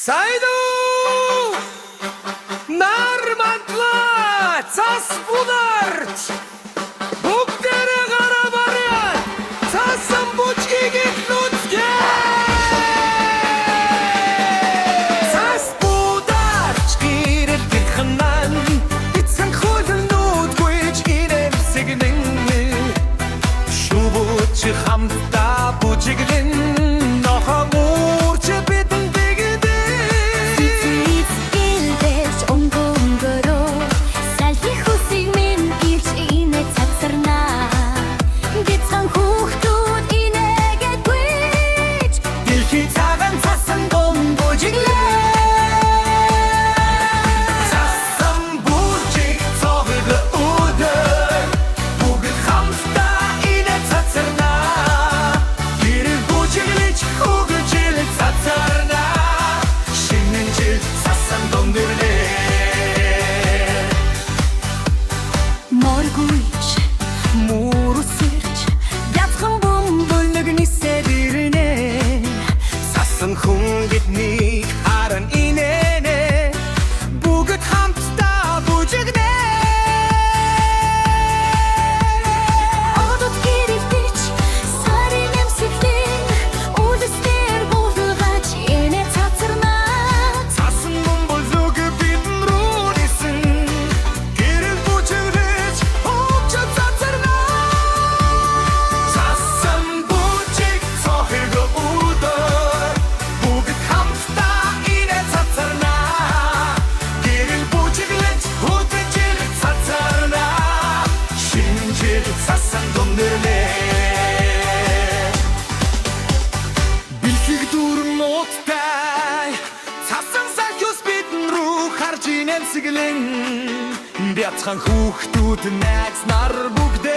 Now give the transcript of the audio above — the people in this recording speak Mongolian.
Сайду нармантла цас буларч бүгдээрээ гараа барья цасан бүчгийг нүцгэ цас бударч гэрэл гихнан бицэн хөлнүүд гүйж инэм сэгнэн шубуч хамтдаа бүжиглэн нохоо муурч бидэн хүн гэднийг харан инэнэ бүгд хамтдаа бүжигнэ одод гэрэлтэж сарын эмсэглэн үлэстэр буулгаж инэ цацарнаа цасан бомболог бидэн рүү нисэн гэрэл бүжиглэж хөвч цацарнаа цасан бүжиг цохиг өдөр бүгд хамтдаа инэ цацарнаа гэрэл бүжиглэж хөвч цацарнаа шинжил цасан дундэрнэ бэлхийг дүүрэн нуттай цасан сахиус бидэн рүү харж инэм сэглэн бяцхан хүүхдүүд найз нар бүгдээ